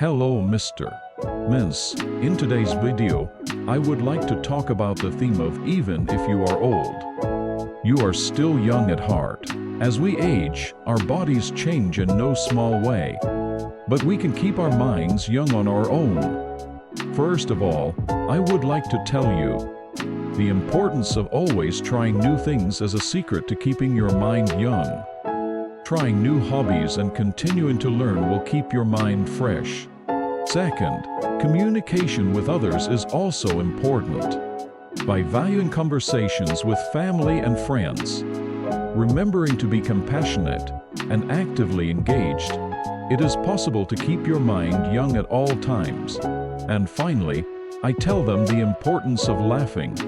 Hello, Mr. Miss. In today's video, I would like to talk about the theme of even if you are old. You are still young at heart. As we age, our bodies change in no small way. But we can keep our minds young on our own. First of all, I would like to tell you the importance of always trying new things as a secret to keeping your mind young. Trying new hobbies and continuing to learn will keep your mind fresh. Second, communication with others is also important. By valuing conversations with family and friends, remembering to be compassionate and actively engaged, it is possible to keep your mind young at all times. And finally, I tell them the importance of laughing.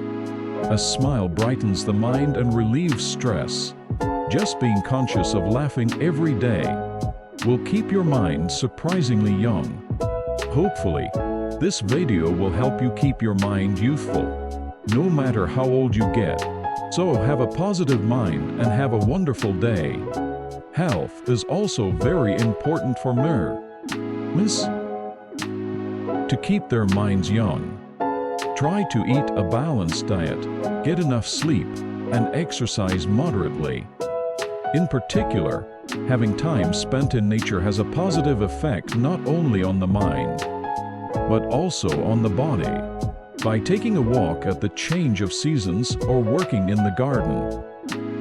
A smile brightens the mind and relieves stress. Just being conscious of laughing every day will keep your mind surprisingly young. Hopefully, this video will help you keep your mind youthful, no matter how old you get. So have a positive mind and have a wonderful day. Health is also very important for Miss to keep their minds young. Try to eat a balanced diet, get enough sleep, and exercise moderately. In particular, having time spent in nature has a positive effect not only on the mind, but also on the body. By taking a walk at the change of seasons or working in the garden,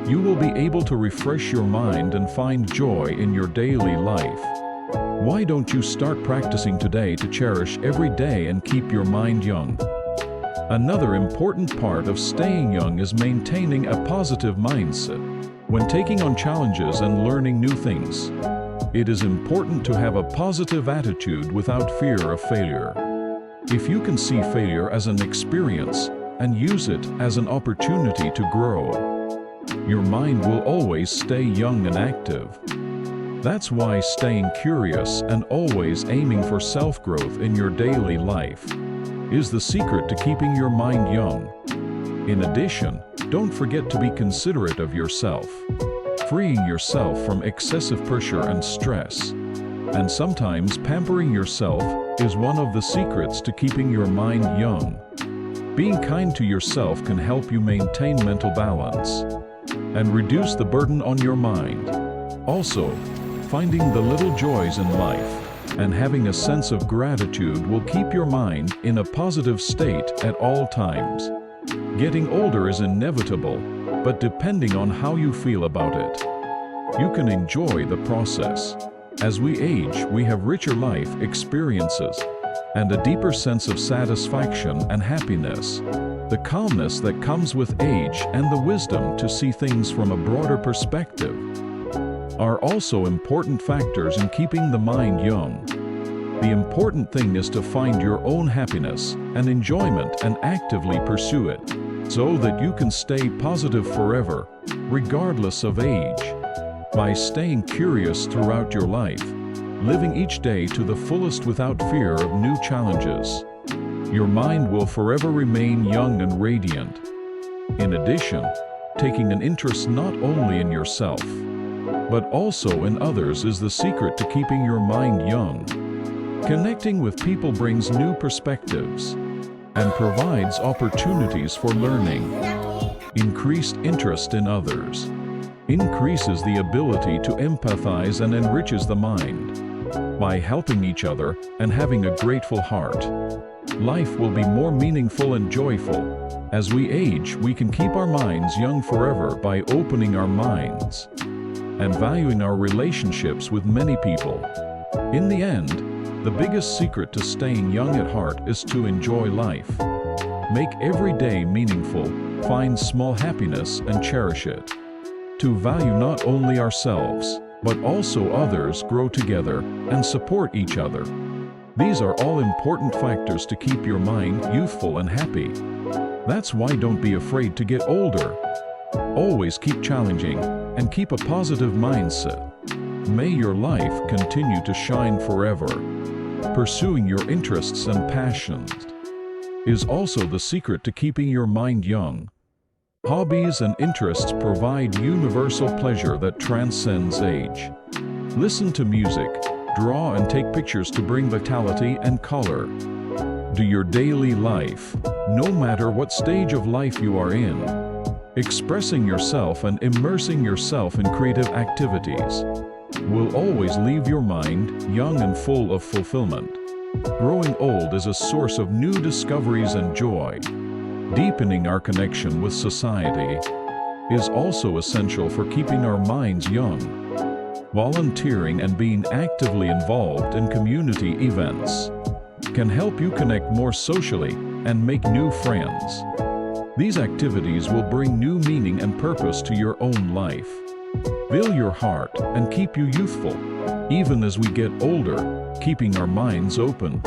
you will be able to refresh your mind and find joy in your daily life. Why don't you start practicing today to cherish every day and keep your mind young? Another important part of staying young is maintaining a positive mindset. When taking on challenges and learning new things, it is important to have a positive attitude without fear of failure. If you can see failure as an experience and use it as an opportunity to grow, your mind will always stay young and active. That's why staying curious and always aiming for self-growth in your daily life is the secret to keeping your mind young. In addition, don't forget to be considerate of yourself. Freeing yourself from excessive pressure and stress, and sometimes pampering yourself, is one of the secrets to keeping your mind young. Being kind to yourself can help you maintain mental balance and reduce the burden on your mind. Also, finding the little joys in life and having a sense of gratitude will keep your mind in a positive state at all times. Getting older is inevitable, but depending on how you feel about it, you can enjoy the process. As we age, we have richer life experiences and a deeper sense of satisfaction and happiness. The calmness that comes with age and the wisdom to see things from a broader perspective are also important factors in keeping the mind young. The important thing is to find your own happiness and enjoyment and actively pursue it, so that you can stay positive forever, regardless of age. By staying curious throughout your life, living each day to the fullest without fear of new challenges, your mind will forever remain young and radiant. In addition, taking an interest not only in yourself, but also in others is the secret to keeping your mind young. Connecting with people brings new perspectives and provides opportunities for learning. Increased interest in others increases the ability to empathize and enriches the mind. By helping each other and having a grateful heart, life will be more meaningful and joyful. As we age, we can keep our minds young forever by opening our minds and valuing our relationships with many people. In the end, the biggest secret to staying young at heart is to enjoy life. Make every day meaningful, find small happiness and cherish it. To value not only ourselves, but also others, grow together and support each other. These are all important factors to keep your mind youthful and happy. That's why don't be afraid to get older. Always keep challenging and keep a positive mindset. May your life continue to shine forever. Pursuing your interests and passions is also the secret to keeping your mind young. Hobbies and interests provide universal pleasure that transcends age. Listen to music, draw and take pictures to bring vitality and color to your daily life, no matter what stage of life you are in. Expressing yourself and immersing yourself in creative activities will always leave your mind young and full of fulfillment. Growing old is a source of new discoveries and joy. Deepening our connection with society is also essential for keeping our minds young. Volunteering and being actively involved in community events can help you connect more socially and make new friends. These activities will bring new meaning and purpose to your own life. Fill your heart and keep you youthful, even as we get older. Keeping our minds open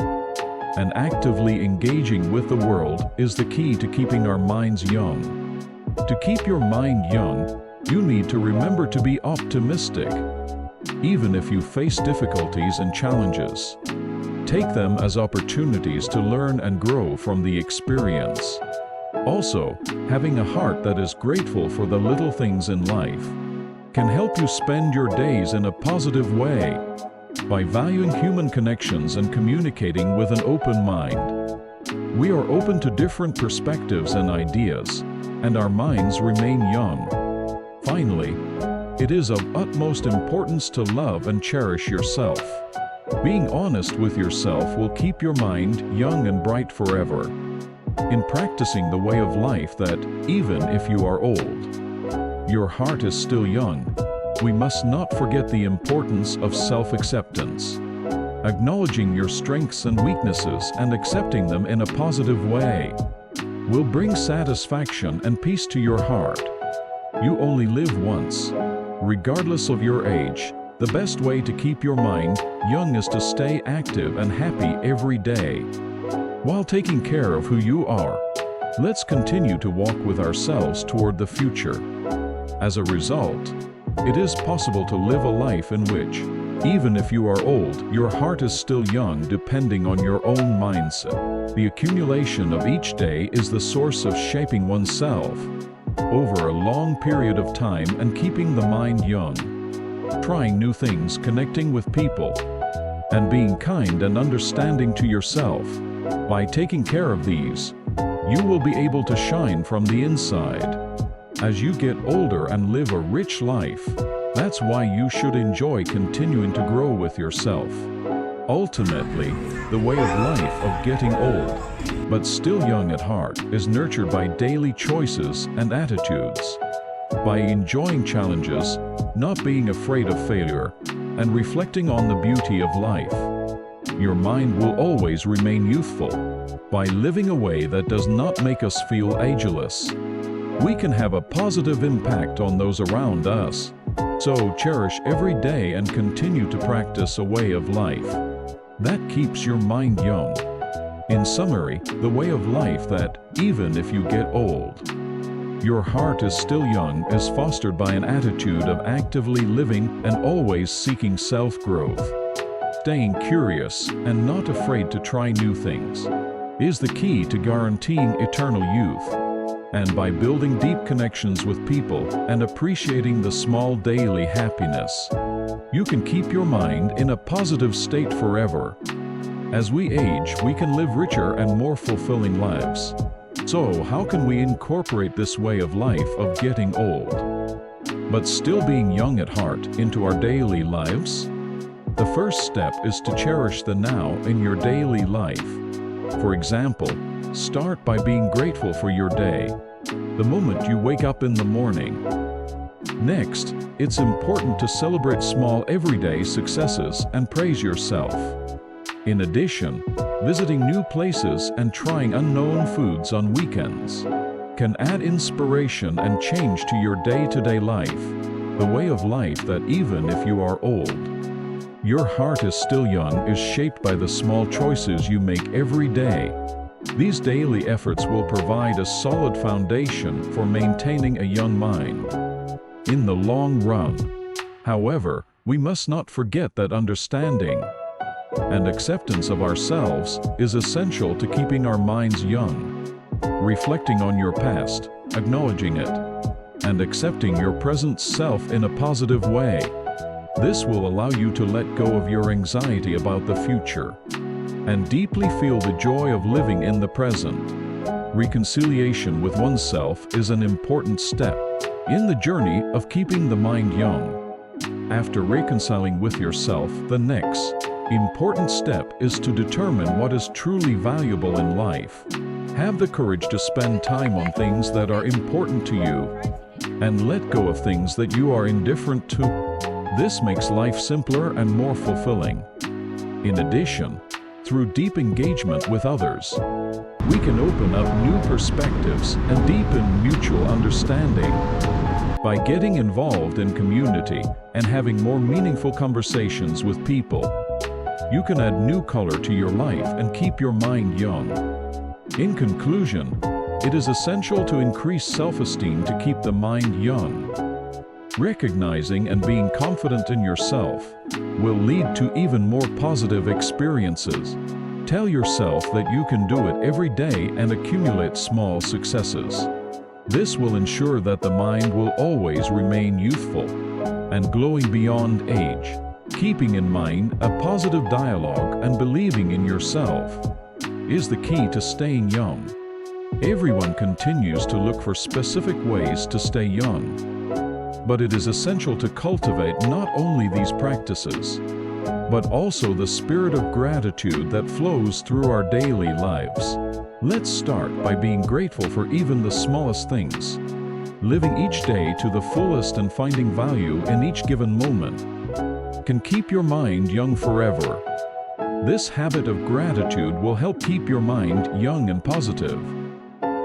and actively engaging with the world is the key to keeping our minds young. To keep your mind young, you need to remember to be optimistic. Even if you face difficulties and challenges, take them as opportunities to learn and grow from the experience. Also, having a heart that is grateful for the little things in life can help you spend your days in a positive way. By valuing human connections and communicating with an open mind, we are open to different perspectives and ideas, and our minds remain young. Finally, it is of utmost importance to love and cherish yourself. Being honest with yourself will keep your mind young and bright forever. In practicing the way of life that, even if you are old, your heart is still young, we must not forget the importance of self-acceptance. Acknowledging your strengths and weaknesses and accepting them in a positive way will bring satisfaction and peace to your heart. You only live once. Regardless of your age, the best way to keep your mind young is to stay active and happy every day. While taking care of who you are, let's continue to walk with ourselves toward the future. As a result, it is possible to live a life in which, even if you are old, your heart is still young depending on your own mindset. The accumulation of each day is the source of shaping oneself over a long period of time and keeping the mind young. Trying new things, connecting with people, and being kind and understanding to yourself. By taking care of these, you will be able to shine from the inside. As you get older and live a rich life, that's why you should enjoy continuing to grow with yourself. Ultimately, the way of life of getting old, but still young at heart, is nurtured by daily choices and attitudes. By enjoying challenges, not being afraid of failure, and reflecting on the beauty of life, your mind will always remain youthful. By living a way that does not make us feel ageless, we can have a positive impact on those around us. So cherish every day and continue to practice a way of life that keeps your mind young. In summary, the way of life that, even if you get old, your heart is still young is fostered by an attitude of actively living and always seeking self-growth. Staying curious and not afraid to try new things is the key to guaranteeing eternal youth. And by building deep connections with people and appreciating the small daily happiness, you can keep your mind in a positive state forever. As we age, we can live richer and more fulfilling lives. So, how can we incorporate this way of life of getting old, but still being young at heart, into our daily lives? The first step is to cherish the now in your daily life. For example, start by being grateful for your day, the moment you wake up in the morning. Next, it's important to celebrate small everyday successes and praise yourself. In addition, visiting new places and trying unknown foods on weekends can add inspiration and change to your day-to-day life. The way of life that, even if you are old, your heart is still young is shaped by the small choices you make every day. These daily efforts will provide a solid foundation for maintaining a young mind. In the long run, however, we must not forget that understanding and acceptance of ourselves is essential to keeping our minds young. Reflecting on your past, acknowledging it, and accepting your present self in a positive way This will allow you to let go of your anxiety about the future and deeply feel the joy of living in the present. Reconciliation with oneself is an important step in the journey of keeping the mind young. After reconciling with yourself, the next important step is to determine what is truly valuable in life. Have the courage to spend time on things that are important to you and let go of things that you are indifferent to. This makes life simpler and more fulfilling. In addition, through deep engagement with others, we can open up new perspectives and deepen mutual understanding. By getting involved in community and having more meaningful conversations with people, you can add new color to your life and keep your mind young. In conclusion, it is essential to increase self-esteem to keep the mind young. Recognizing and being confident in yourself will lead to even more positive experiences. Tell yourself that you can do it every day and accumulate small successes. This will ensure that the mind will always remain youthful and glowing beyond age. Keeping in mind a positive dialogue and believing in yourself is the key to staying young. Everyone continues to look for specific ways to stay young, but it is essential to cultivate not only these practices, but also the spirit of gratitude that flows through our daily lives. Let's start by being grateful for even the smallest things. Living each day to the fullest and finding value in each given moment can keep your mind young forever. This habit of gratitude will help keep your mind young and positive.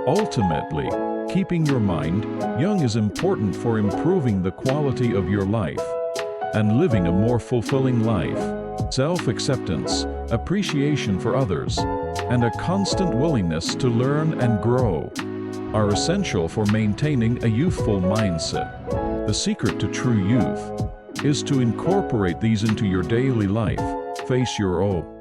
Ultimately, keeping your mind young is important for improving the quality of your life and living a more fulfilling life. Self-acceptance, appreciation for others, and a constant willingness to learn and grow are essential for maintaining a youthful mindset. The secret to true youth is to incorporate these into your daily life. Face your own